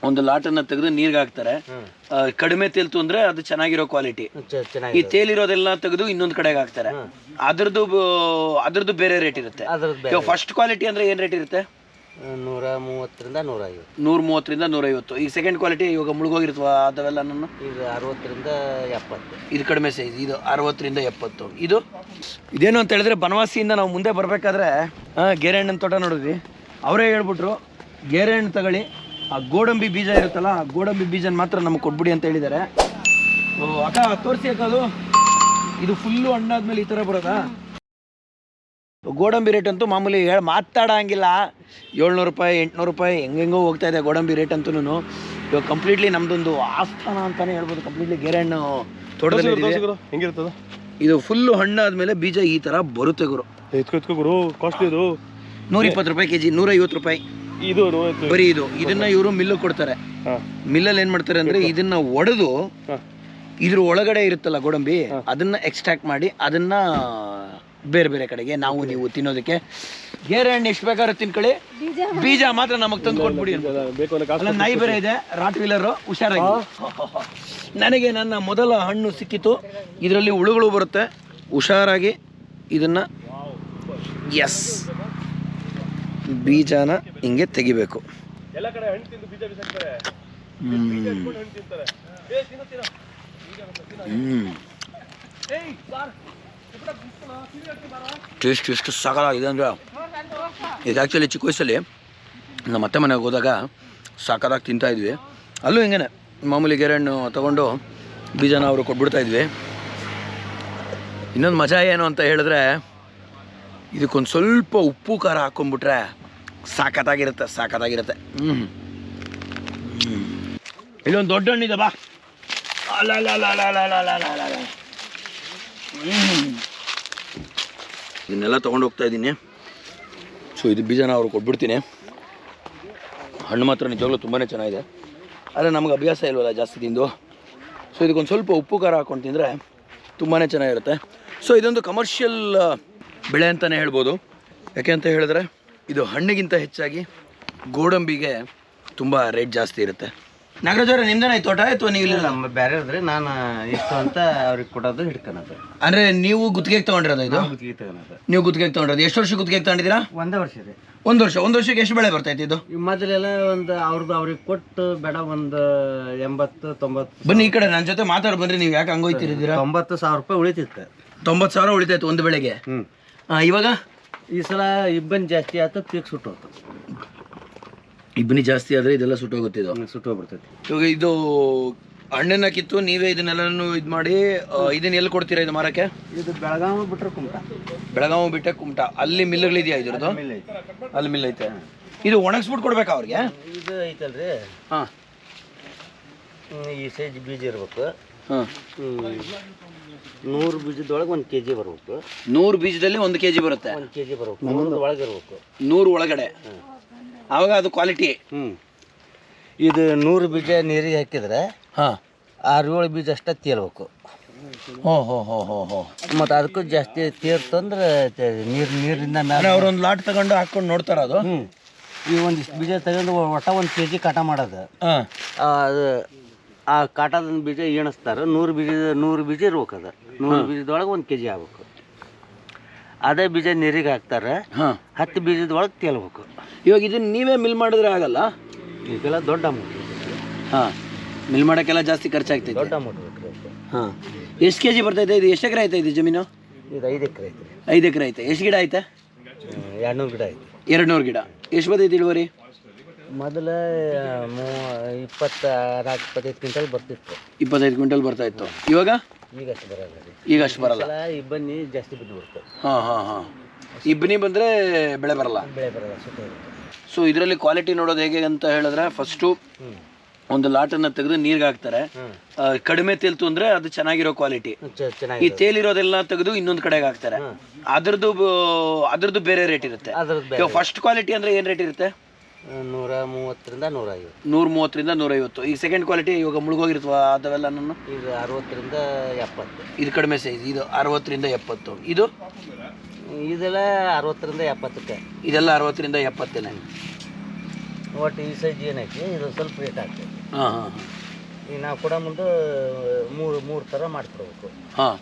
ಒಂದು ಲಾಟನ್ನು ತೆಗೆದು ನೀರಿಗೆ ಹಾಕ್ತಾರೆ. ಕಡಿಮೆ ತೇಲ್ತು ಅಂದ್ರೆ ಅದು ಚೆನ್ನಾಗಿರೋ ಕ್ವಾಲಿಟಿ. ಈ ತೇಲಿರೋದೆಲ್ಲ ತೆಗೆದು ಇನ್ನೊಂದು ಕಡೆಗೆ ಹಾಕ್ತಾರೆ. ಅದ್ರದ್ದು ಬೇರೆ ರೇಟ್ ಇರುತ್ತೆ. ಫಸ್ಟ್ ಕ್ವಾಲಿಟಿ ಅಂದ್ರೆ ಏನ್ ರೇಟ್ ಇರುತ್ತೆ? 130ರಿಂದ 150. 130ರಿಂದ 150. ಈಗ ಸೆಕೆಂಡ್ ಕ್ವಾಲಿಟಿ ಇವಾಗ ಮುಳುಗೋಗಿರ್ತವ ಅದವೆಲ್ಲ ನಾನು ಇದು 60ರಿಂದ 70. ಇದು ಕಡಿಮೆ ಸೈಜ್, ಇದು 60ರಿಂದ 70. ಇದೇನು ಅಂತ ಹೇಳಿದ್ರೆ, ಬನವಾಸಿಯಿಂದ ನಾವು ಮುಂದೆ ಬರಬೇಕಾದ್ರೆ ಗೇರೆಹಣ್ಣಿನ ತೋಟ ನೋಡಿದ್ವಿ. ಅವರೇ ಹೇಳ್ಬಿಟ್ರು ಗೇರೆಹಣ್ಣು ತಗೊಳ್ಳಿ, ಆ ಗೋಡಂಬಿ ಬೀಜ ಇರುತ್ತಲ್ಲ, ಆ ಗೋಡಂಬಿ ಬೀಜನ ಮಾತ್ರ ನಮಗೆ ಕೊಟ್ಬಿಡಿ ಅಂತ ಹೇಳಿದ್ದಾರೆ. ಅಕ್ಕ ತೋರಿಸಿ ಅಕ್ಕ, ಇದು ಫುಲ್ಲು ಹಣ್ಣಾದ್ಮೇಲೆ ಈ ಥರ ಬರೋದಾ? ಗೋಡಂಬಿ ರೇಟ್ ಅಂತೂ ಮಾಮೂಲಿ ಮಾತಾಡಂಗಿಲ್ಲ. 700 ರೂಪಾಯಿ 800 ರೂಪಾಯಿ ಹೆಂಗೆಂಗೋ ಹೋಗ್ತಾ ಇದೆ ಗೋಡಂಬಿ ರೇಟ್ ಅಂತೂ. ಇವಾಗ ಕಂಪ್ಲೀಟ್ಲಿ ನಮ್ದೊಂದು ಆಸ್ಥಾನ ಅಂತಾನೆ ಹೇಳ್ಬೋದು. ಕಂಪ್ಲೀಟ್ಲಿ ಗೇರೆಹಣ್ಣು ತೋಟದಲ್ಲಿ ಹೆಂಗಿರ್ತದ ಇದು. ಫುಲ್ಲು ಹಣ್ಣಾದ್ಮೇಲೆ ಬೀಜ ಈ ತರ ಬರುತ್ತೆ ಗುರು. ಗುರು ಕಾಸ್ಟ್ಲಿ ಇದು. 120 ರೂಪಾಯಿ ಕೆಜಿ, 150 ರೂಪಾಯಿ ಇದು ಬರೀ ಇದು. ಇದನ್ನ ಇವರು ಮಿಲ್ಲು ಕೊಡ್ತಾರೆ. ಮಿಲ್ಲಲ್ಲಿ ಏನ್ ಮಾಡ್ತಾರೆ ಅಂದ್ರೆ, ಇದನ್ನ ಒಡೆದು ಇದ್ರ ಒಳಗಡೆ ಇರುತ್ತಲ್ಲ ಗೋಡಂಬಿ, ಅದನ್ನ ಎಕ್ಸ್ಟ್ರಾಕ್ಟ್ ಮಾಡಿ ಅದನ್ನ ಬೇರೆ ಬೇರೆ ಕಡೆಗೆ ನೀವು ತಿನ್ನೋದಕ್ಕೆ. ಗೇರೆಹಣ್ಣು ಎಷ್ಟು ಬೇಕಾದ್ರೂ ತಿನ್ಕೊಳ್ಳಿ, ಬೀಜ ಮಾತ್ರ ನಮಗ್ ತಂದು ಕೊಟ್ಬಿಡಿ. ನಾಯಿ ಬೇರೆ ಇದೆ, ರಾಟ್ ವೀಲರ್, ಹುಷಾರಾಗಿ. ನನಗೆ ನನ್ನ ಮೊದಲ ಹಣ್ಣು ಸಿಕ್ಕಿತು. ಇದರಲ್ಲಿ ಹುಳುಗಳು ಬರುತ್ತೆ, ಹುಷಾರಾಗಿ ಇದನ್ನ ಬೀಜನ ಹಿಂಗೆ ತೆಗಿಬೇಕು. ಟೇಸ್ಟ್ ಎಷ್ಟು ಸಾಕಾಗಿದೆ ಅಂದರೆ, ಇದು ಆ್ಯಕ್ಚುಲಿ ಚಿಕ್ಕ ವಯಸ್ಸಲ್ಲಿ ನಮ್ಮ ಅತ್ತೆ ಮನೆಗೆ ಹೋದಾಗ ಸಾಕಾಗಿ ತಿಂತಾಯಿದ್ವಿ. ಅಲ್ಲೂ ಹಿಂಗೇನೆ ಮಾಮೂಲಿ ಗೇರೆಹಣ್ಣು ತೊಗೊಂಡು ಬೀಜನ ಅವರು ಕೊಟ್ಬಿಡ್ತಾಯಿದ್ವಿ. ಇನ್ನೊಂದು ಮಜಾ ಏನು ಅಂತ ಹೇಳಿದ್ರೆ, ಇದಕ್ಕೊಂದು ಸ್ವಲ್ಪ ಉಪ್ಪು ಖಾರ ಹಾಕ್ಕೊಂಡ್ಬಿಟ್ರೆ ಸಾಕಾಗಿರುತ್ತೆ. ಇಲ್ಲೊಂದು ದೊಡ್ಡ ಹಣ್ಣಿದೆ ಬಾ. ಇದನ್ನೆಲ್ಲ ತೊಗೊಂಡು ಹೋಗ್ತಾ ಇದ್ದೀನಿ. ಸೊ ಇದು ಬೀಜನ ಅವ್ರು ಕೊಟ್ಬಿಡ್ತೀನಿ. ಹಣ್ಣು ಮಾತ್ರ ನಿಜವಾಗ್ಲೂ ತುಂಬಾ ಚೆನ್ನಾಗಿದೆ, ಆದರೆ ನಮ್ಗೆ ಅಭ್ಯಾಸ ಇಲ್ವಲ್ಲ ಜಾಸ್ತಿ ತಿಂದು. ಸೊ ಇದಕ್ಕೊಂದು ಸ್ವಲ್ಪ ಉಪ್ಪು ಖಾರ ಹಾಕ್ಕೊಂಡು ತಿಂದರೆ ತುಂಬಾ ಚೆನ್ನಾಗಿರುತ್ತೆ. ಸೊ ಇದೊಂದು ಕಮರ್ಷಿಯಲ್ ಬೆಳೆ ಅಂತಲೇ ಹೇಳ್ಬೋದು. ಯಾಕೆ ಅಂತ ಹೇಳಿದ್ರೆ, ಇದು ಹಣ್ಣಿಗಿಂತ ಹೆಚ್ಚಾಗಿ ಗೋಡಂಬಿಗೆ ತುಂಬ ರೇಟ್ ಜಾಸ್ತಿ ಇರುತ್ತೆ. ನಾಗರಾಜ್ ಅವರೇ, ನಿಮ್ದೇನ ತೋಟ ಅಥವಾ ನೀವು ಇಲ್ಲ? ಬೇರೆ ಇದ್ರೆ ನಾನು ಇಷ್ಟು ಅಂತ ಅವ್ರಿಗೆ ಕೊಡೋದು ಹಿಡ್ಕೊಳೋದು. ಅಂದರೆ ನೀವು ಗುತ್ತಿಗೆಗೆ ತೊಗೊಂಡಿರೋದು? ಇದು ಗುತ್ತಿಗೆ ತಗೊಳೋದು. ನೀವು ಗುತ್ತಿಗೆಗೆ ತೊಗೊಂಡಿರೋದು. ಎಷ್ಟು ವರ್ಷ ಗುತ್ತಿಗೆಗೆ ತೊಗೊಂಡಿದ್ದೀರಾ? 1 ವರ್ಷ ಇದೆ. 1 ವರ್ಷ. 1 ವರ್ಷಕ್ಕೆ ಎಷ್ಟು ಬೆಳೆ ಬರ್ತೈತೆ ಇದು? ಮೊದಲೆಲ್ಲ ಒಂದು ಅವ್ರಿಗೆ ಕೊಟ್ಟು ಬೇಡ ಒಂದು 80-90. ಬನ್ನಿ ಈ ಕಡೆ ನನ್ನ ಜೊತೆ ಮಾತಾಡಿ ಬನ್ರಿ. ನೀವು ಯಾಕೆ ಹಂಗೋಯ್ತಿರಿದ್ದೀರಾ? 90,000 ರೂಪಾಯಿ ಉಳಿತಿತ್ತು. 90,000 ಉಳಿತಾಯ್ತು ಒಂದು ಬೆಳೆಗೆ. ಇವಾಗ ಈ ಸಲ ಇಬ್ಬನಿ ಜಾಸ್ತಿ ಆಯ್ತು, ಪೀಕ್ ಸುಟ್ಟೋಗ್ತು. ಇಬ್ಬನಿ ಜಾಸ್ತಿ ಆದರೆ ಇದೆಲ್ಲ ಸುಟ್ಟೋಗುತ್ತೆ, ಇದು ಸುಟ್ಟೋಗ್ಬಿಡ್ತೈತಿ. ಇವಾಗ ಇದು ಹಣ್ಣನ್ನ ಕಿತ್ತು ನೀವೇ ಇದನ್ನೆಲ್ಲನೂ ಇದು ಮಾಡಿ ಇದನ್ನ ಎಲ್ಲಿ ಕೊಡ್ತೀರಾ ಇದು ಮಾರಕ್ಕೆ? ಇದು ಬೆಳಗಾವಿ ಬಿಟ್ರೆ ಕುಮಟಾ. ಬೆಳಗಾವಿ ಬಿಟ್ಟೆ ಕುಮಟಾ. ಅಲ್ಲಿ ಮಿಲ್ಗಳಿದೆಯಾ ಇದ್ರದ್ದು? ಅಲ್ಲಿ ಮಿಲ್ ಐತೆ. ಇದು ಒಣಗಿಸ್ಬಿಟ್ಟು ಕೊಡ್ಬೇಕಾ ಅವ್ರಿಗೆ? ಇದು ಐತಲ್ರಿ, ಹಾಂ, ಈ ಸೈಜ್ ಬೀಜ ಇರ್ಬೇಕು. ಹಾಂ, 100 ಬೀಜದೊಳಗೆ 1 kg ಬರ್ಬೇಕು. 100 ಬೀಜದಲ್ಲಿ 1 kg ಬರುತ್ತೆ. 1 kg ಬರ್ಬೇಕು. 100 ಒಳಗೆ ಇರ್ಬೇಕು. 100 ಒಳಗಡೆ. ಆವಾಗ ಅದು ಕ್ವಾಲಿಟಿ. ಇದು 100 ಬೀಜ ನೀರಿಗೆ ಹಾಕಿದ್ರೆ 6-7 ಬೀಜ ಅಷ್ಟೇ ತೇಲ್ಬೇಕು. ಮತ್ತು ಅದಕ್ಕೂ ಜಾಸ್ತಿ ತೇರ್ತಂದ್ರೆ ನೀರಿಂದ ಮೇಲೆ ಅವ್ರೊಂದು ಲಾಟ್ ತಗೊಂಡು ಹಾಕೊಂಡು ನೋಡ್ತಾರ ಅದು. ಈ ಒಂದಿಷ್ಟು ಬೀಜ ತಗೊಂಡು ಒಟ್ಟ 1 kg ಕಾಟ ಮಾಡೋದು. ಅದು ಆ ಕಾಟದ ಬೀಜ ಎಣಿಸ್ತಾರೆ. 100 ಬೀಜ ಇರ್ಬೇಕು. ಅದು 100 ಬೀಜದೊಳಗೆ 1 kg ಆಗ್ಬೇಕು. ಅದೇ ಬೀಜ ನೀರಿಗೆ ಹಾಕ್ತಾರೆ. 10 ಬೀಜದೊಳಗೆ ತೇಲ್ಬೇಕು. ಇವಾಗ ಇದನ್ನ ನೀವೇ ಮಿಲ್ ಮಾಡಿದ್ರೆ ಆಗಲ್ಲ? ಇದೆಲ್ಲ ದೊಡ್ಡ ಅಮೌಂಟ್. ಹಾಂ, ಮಿಲ್ ಮಾಡೋಕ್ಕೆಲ್ಲ ಜಾಸ್ತಿ ಖರ್ಚಾಗ್ತೈತೆ. ದೊಡ್ಡ ಅಮೌಂಟ್ ಬೇಕು. ಹಾಂ, ಎಷ್ಟು kg ಬರ್ತೈತೆ ಇದು? ಎಷ್ಟು ಎಕರೆ ಐತೆ ಇದು ಜಮೀನು? ಇದು 5 ಎಕರೆ ಐತೆ. 5 ಎಕರೆ ಐತೆ. ಎಷ್ಟು ಗಿಡ ಐತೆ? 200 ಗಿಡ ಐತೆ. 200 ಗಿಡ. ಎಷ್ಟು ಬರ್ತೈತೆ ಇಳುವರಿ? ಮೊದಲ 24-25 ಕ್ವಿಂಟಲ್ ಬರ್ತಿತ್ತು. 25 ಕ್ವಿಂಟಲ್ ಬರ್ತಾ ಇತ್ತು. ಇವಾಗ ಈಗ ಅಷ್ಟು ಬರಲ್ಲ. ಈಗ ಅಷ್ಟು ಬರಲ್ಲ. ಇಬ್ಬನಿ ಜಾಸ್ತಿ ಬಿದ್ದು ಬರ್ತದೆ. ಹಾಂ. ಇಬ್ಬನಿ ಬಂದರೆ ಬೆಳೆ ಬರಲ್ಲ. ಸೊ ಇದರಲ್ಲಿ ಕ್ವಾಲಿಟಿ ನೋಡೋದು ಹೇಗೆ ಅಂತ ಹೇಳಿದ್ರೆ, ಫಸ್ಟು ಒಂದು ಲಾಟನ್ನು ತೆಗೆದು ನೀರಿಗೆ ಹಾಕ್ತಾರೆ. ಕಡಿಮೆ ತೇಲ್ತು ಅಂದರೆ ಅದು ಚೆನ್ನಾಗಿರೋ ಕ್ವಾಲಿಟಿ. ಈ ತೇಲಿರೋದೆಲ್ಲ ತೆಗೆದು ಇನ್ನೊಂದು ಕಡೆಗೆ ಹಾಕ್ತಾರೆ. ಅದ್ರದ್ದು ಬೇರೆ ರೇಟ್ ಇರುತ್ತೆ. ಫಸ್ಟ್ ಕ್ವಾಲಿಟಿ ಅಂದರೆ ಏನು ರೇಟ್ ಇರುತ್ತೆ? 130ರಿಂದ 150. 130ರಿಂದ 150. ಈಗ ಸೆಕೆಂಡ್ ಕ್ವಾಲಿಟಿ ಇವಾಗ ಮುಳುಗೋಗಿರ್ತವ ಅದವೆಲ್ಲ ನಾನು ಇದು 60ರಿಂದ 70. ಇದು ಕಡಿಮೆ ಸೈಜ್, ಇದು 60ರಿಂದ 70. ಇದೆಲ್ಲ 60ರಿಂದ 70ಕ್ಕೆ. ಇದೆಲ್ಲ 60ರಿಂದ 70. ಒಟ್ಟು ಈ ಸೈಜ್ ಏನೈತಿ ಇದು ಸ್ವಲ್ಪ ರೇಟ್ ಆಗ್ತೈತಿ. ಹಾಂ ಹಾಂ ಈಗ ನಾವು ಕೊಡೋ ಮುಂದೆ ಮೂರು ಥರ ಮಾಡಿಕೊಡ್ಬೇಕು. ಹಾಂ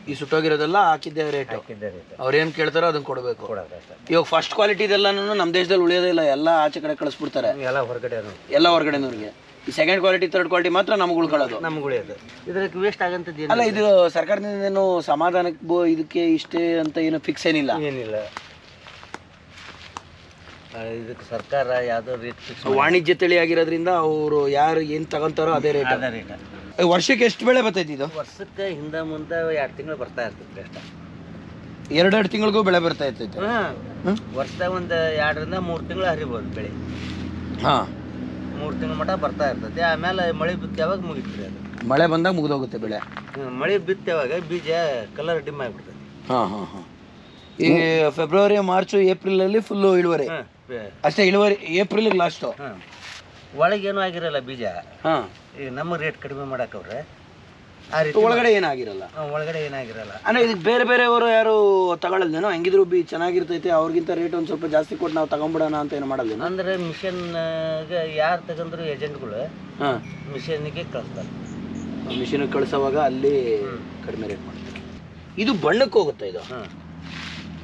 ಈ ಸುಟ್ಟೋಗಿರೋದೆಲ್ಲ ಹಾಕಿದ್ದೆ ರೇಟ್. ಹಾಕಿದ್ದೆ ರೇಟ್. ಅವ್ರೇನು ಕೇಳ್ತಾರೋ ಅದನ್ನ ಕೊಡಬೇಕು. ಕೊಡೋದಷ್ಟೇ. ಇವಾಗ ಫಸ್ಟ್ ಕ್ವಾಲಿಟಿ ಇದೆಲ್ಲನೂ ನಮ್ಮ ದೇಶದಲ್ಲಿ ಉಳಿಯೋದೇ ಇಲ್ಲ, ಎಲ್ಲ ಆಚೆ ಕಡೆ ಕಳಿಸ್ಬಿಡ್ತಾರೆ. ಎಲ್ಲ ಹೊರಗಡೆ ಎಲ್ಲ ಹೊರಗಡೆನವ್ರಿಗೆ. ಈ ಸೆಕೆಂಡ್ ಕ್ವಾಲಿಟಿ ಥರ್ಡ್ ಕ್ವಾಲಿಟಿ ಮಾತ್ರ ನಮ್ಗೆ ಉಳ್ಕೊಳ್ಳೋದು. ನಮ್ಗೆ ಉಳಿಯೋದು. ಇದಕ್ಕೆ ವೇಸ್ಟ್ ಆಗಂತದ್ದು ಅಲ್ಲ, ಇದು ಸರ್ಕಾರದಿಂದ ಏನು ಸಮಾಧಾನಕ್ಕೆ ಇದಕ್ಕೆ ಇಷ್ಟೇ ಅಂತ ಏನು ಫಿಕ್ಸ್ ಏನಿಲ್ಲ. ಏನಿಲ್ಲ. ಇದಕ್ಕೆ ಸರ್ಕಾರ ಯಾವುದೋ ರೇಟ್ ಫಿಕ್ಸ್. ವಾಣಿಜ್ಯ ತಳಿ ಆಗಿರೋದ್ರಿಂದ ಅವರು ಯಾರು ಏನು ತಗೊಂತಾರೋ ಅದೇ ರೇಟ್. ಅದೇ ರೇಟ್. ವರ್ಷಕ್ಕೆ ಎಷ್ಟು ಬೆಳೆ ಬರ್ತೈತಿ ಇದು? ವರ್ಷಕ್ಕೆ ಹಿಂದೆ ಮುಂದೆ 2 ತಿಂಗಳು ಬರ್ತಾ ಇರ್ತೈತಿ ಅಷ್ಟೇ. 2 ತಿಂಗಳಿಗೂ ಬೆಳೆ ಬರ್ತಾ ಇರ್ತೈತೆ. ವರ್ಷದಾಗ ಒಂದು 2 ರಿಂದ 3 ತಿಂಗಳು ಹರಿಬೋದು ಬೆಳೆ. ಹಾಂ 3 ತಿಂಗಳ ಮಟ್ಟ ಬರ್ತಾ ಇರ್ತೈತಿ. ಆಮೇಲೆ ಮಳೆ ಬಿತ್ತೇವಾಗ ಮುಗಿತೀರಿ ಅದು. ಮಳೆ ಬಂದಾಗ ಮುಗಿದೋಗುತ್ತೆ ಬೆಳೆ. ಮಳೆ ಬಿತ್ತೇವಾಗ ಬೀಜ ಕಲರ್ ಡಿಮ್ ಆಗಿಬಿಡ್ತೈತಿ. ಹಾಂ ಹಾಂ ಹಾಂ ಈ ಫೆಬ್ರವರಿ ಮಾರ್ಚು ಏಪ್ರಿಲಲ್ಲಿ ಫುಲ್ಲು ಇಳುವರಿ ಅಷ್ಟೇ. ಇಳುವರಿ ಏಪ್ರಿಲಿಗೆ ಲಾಸ್ಟು. ಒಳಗೇನು ಆಗಿರಲ್ಲ ಬೀಜ. ಹಾಂ ಈಗ ನಮ್ಮ ರೇಟ್ ಕಡಿಮೆ ಮಾಡಕ್ಕವ್ರೆ ಆ ರೀತಿ. ಒಳಗಡೆ ಏನಾಗಿರಲ್ಲ. ಒಳಗಡೆ ಏನಾಗಿರಲ್ಲ. ಅಂದರೆ ಇದಕ್ಕೆ ಬೇರೆ ಬೇರೆಯವರು ಯಾರು ತಗೊಳ್ಳಲ್ದೇನೋ? ಹೆಂಗಿದ್ರು ಚೆನ್ನಾಗಿರ್ತೈತೆ, ಅವ್ರಿಗಿಂತ ರೇಟ್ ಒಂದು ಸ್ವಲ್ಪ ಜಾಸ್ತಿ ಕೊಟ್ಟು ನಾವು ತಗೊಂಬಿಡೋಣ ಅಂತ ಏನು ಮಾಡಲ್ಲೇನೋ? ಅಂದರೆ ಮಿಷನ್ಗೆ ಯಾರು ತಗೊಂಡ್ರು ಏಜೆಂಟ್ಗಳು ಹಾಂ ಮಿಷನ್ಗೆ ಕಳಿಸ್ತಾರೆ. ಮಿಷಿನಿಗೆ ಕಳಿಸೋವಾಗ ಅಲ್ಲಿ ಕಡಿಮೆ ರೇಟ್ ಮಾಡ್ತಾರೆ. ಇದು ಬಣ್ಣಕ್ಕೆ ಹೋಗುತ್ತೆ. ಇದು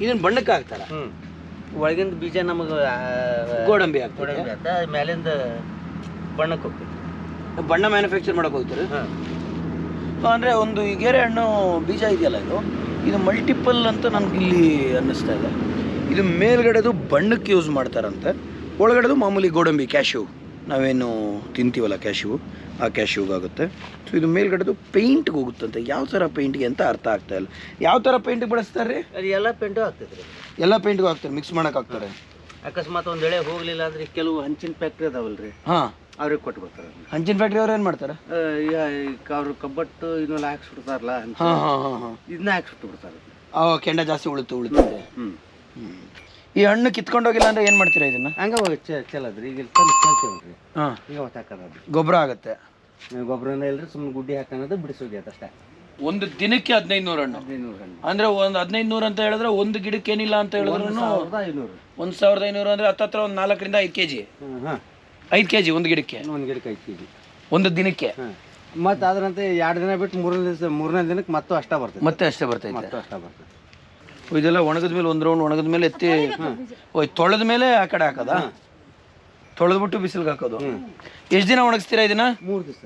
ಇದನ್ನು ಬಣ್ಣಕ್ಕೆ ಹಾಕ್ತಾರೆ. ಒಳಗಿಂದ ಬೀಜ ನಮಗೆ ಗೋಡಂಬಿ ಆಗ್ತದೆ, ಮೇಲಿಂದ ಬಣ್ಣಕ್ಕೆ ಹೋಗ್ತದೆ. ಬಣ್ಣ ಮ್ಯಾನುಫ್ಯಾಕ್ಚರ್ ಮಾಡೋಕೆ ಹೋಗ್ತಾರೆ. ಅಂದರೆ ಒಂದು ಈ ಗೇರೆ ಹಣ್ಣು ಬೀಜ ಇದೆಯಲ್ಲ, ಇದು ಮಲ್ಟಿಪಲ್ ಅಂತ ನನಗೆ ಇಲ್ಲಿ ಅನ್ನಿಸ್ತಾ ಇದೆ. ಇದು ಮೇಲ್ಗಡೆದು ಬಣ್ಣಕ್ಕೆ ಯೂಸ್ ಮಾಡ್ತಾರಂತೆ, ಒಳಗಡೆದು ಮಾಮೂಲಿ ಗೋಡಂಬಿ ಕ್ಯಾಶ್ಯೂ ನಾವೇನು ತಿಂತೀವಲ್ಲ ಕ್ಯಾಶ್ಯೂ, ಆ ಕ್ಯಾಶ್ಯೂಗಾಗುತ್ತೆ. ಸೊ ಇದು ಮೇಲ್ಗಡೆದು ಪೇಂಟ್ಗೆ ಹೋಗುತ್ತಂತೆ. ಯಾವ ಥರ ಪೇಂಟ್ಗೆ ಅಂತ ಅರ್ಥ ಆಗ್ತಾ ಇಲ್ಲ. ಯಾವ ಥರ ಪೇಂಟಿಗೆ ಬಳಸ್ತಾರೆ? ಅದು ಎಲ್ಲ ಪೇಂಟು ಆಗ್ತೈತೆ. ಎಲ್ಲ ಪೇಂಟ್ಗೂ ಹಾಕ್ತಾರೆ, ಮಿಕ್ಸ್ ಮಾಡೋಕೆ ಹಾಕ್ತಾರೆ. ಅಕಸ್ಮಾತ್ ಒಂದು ವೇಳೆ ಹೋಗಲಿಲ್ಲ ಅಂದರೆ ಕೆಲವು ಹಂಚಿನ ಫ್ಯಾಕ್ಟ್ರಿ ಅದಾವಲ್ರಿ, ಹಾಂ ಅವ್ರಿಗೆ ಕೊಟ್ಟು ಬರ್ತಾರೆ. ಹಂಚಿನ ಫ್ಯಾಕ್ಟ್ರಿ ಅವ್ರು ಏನು ಮಾಡ್ತಾರೆ? ಅವ್ರು ಕಬ್ಬಟ್ಟು ಇದನ್ನೆಲ್ಲ ಹಾಕ್ಸ್ಬಿಡ್ತಾರಲ್ಲ, ಹಾಂ ಹಾಂ ಹಾಂ ಹಾಂ ಇದನ್ನ ಹಾಕ್ಸ್ಬಿಟ್ಟು ಬಿಡ್ತಾರೆ. ಕೆಂಡ ಜಾಸ್ತಿ ಉಳಿತದೆ. ಈ ಹಣ್ಣು ಕಿತ್ಕೊಂಡೋಗಿಲ್ಲ ಅಂದರೆ ಏನು ಮಾಡ್ತೀರಾ ಇದನ್ನು? ಹಂಗೆ ಚೆಲ್ಲದ್ರಿ. ಈಗ ತಂದು ಚೆಲ್ತೀವಲ್ರಿ. ಹಾಂ ಈಗ ಹಾಕೋದು ಗೊಬ್ಬರ ಆಗುತ್ತೆ. ಗೊಬ್ಬರನ ಇಲ್ಲರಿ, ಸುಮ್ಮನೆ ಗುಡ್ಡಿ ಹಾಕೋದು ಬಿಡಿಸೋಗಿ ಅದಷ್ಟೇ. ಒಂದು ದಿನಕ್ಕೆ 1500 ಹಣ್ಣು. 1500 ಹಣ್ಣು ಅಂದರೆ ಒಂದು 1500 ಅಂತ ಹೇಳಿದ್ರೆ ಒಂದು ಗಿಡಕ್ಕೆ ಏನಿಲ್ಲ ಅಂತ ಹೇಳಿದ್ರು 1500. 1500 ಅಂದರೆ ಹತ್ತತ್ರ ಒಂದು 4 ರಿಂದ 5 kg. 5 kg ಒಂದು ಗಿಡಕ್ಕೆ. ಒಂದು ಗಿಡಕ್ಕೆ 5 kg ಒಂದು ದಿನಕ್ಕೆ. ಮತ್ತು ಅದರಂತೆ 2 ದಿನ ಬಿಟ್ಟು 3ನೇ ದಿನಕ್ಕೆ ಮತ್ತೆ ಅಷ್ಟೇ ಬರ್ತದೆ. ಮತ್ತೆ ಅಷ್ಟೇ ಬರ್ತೈತೆ. ಮತ್ತೆ ಅಷ್ಟೇ ಬರ್ತದೆ. ಇದೆಲ್ಲ ಒಣಗಿದ ಮೇಲೆ ಒಂದು ರೌಂಡ್ ಒಣಗಿದ ಮೇಲೆ ಎತ್ತಿ ತೊಳೆದ ಮೇಲೆ ಆ ಕಡೆ ಹಾಕೋದಾ? ತೊಳೆದ್ಬಿಟ್ಟು ಬಿಸಿಲಿಗೆ ಹಾಕೋದು. ಎಷ್ಟು ದಿನ ಒಣಗಿಸ್ತೀರಾ ಇದನ್ನ? 3 ದಿವಸ.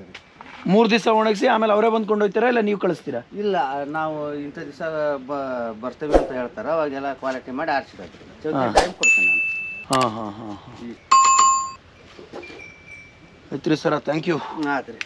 3 ದಿವಸ ಒಣಗಿಸಿ ಆಮೇಲೆ ಅವರೇ ಬಂದು ಕೊಂಡೋಗ್ತೀರಾ ಇಲ್ಲ ನೀವು ಕಳಿಸ್ತೀರಾ? ಇಲ್ಲ, ನಾವು ಇಂಥ ದಿವಸ ಬರ್ತೇವೆ ಅಂತ ಹೇಳ್ತಾರೆ, ಅವಾಗೆಲ್ಲ ಕ್ವಾಲಿಟಿ ಮಾಡಿ ಆರಿಸಿಡ್ತೀವಿ. ಟೈಮ್ ಕೊಡ್ತೀನಿ ನಾನು. ಹಾಂ ಹಾಂ ಹಾಂ ಹಾಂ ಆಯ್ತು ರೀ ಸರ, ಥ್ಯಾಂಕ್ ಯು. ಆಯ್ತು ರೀ.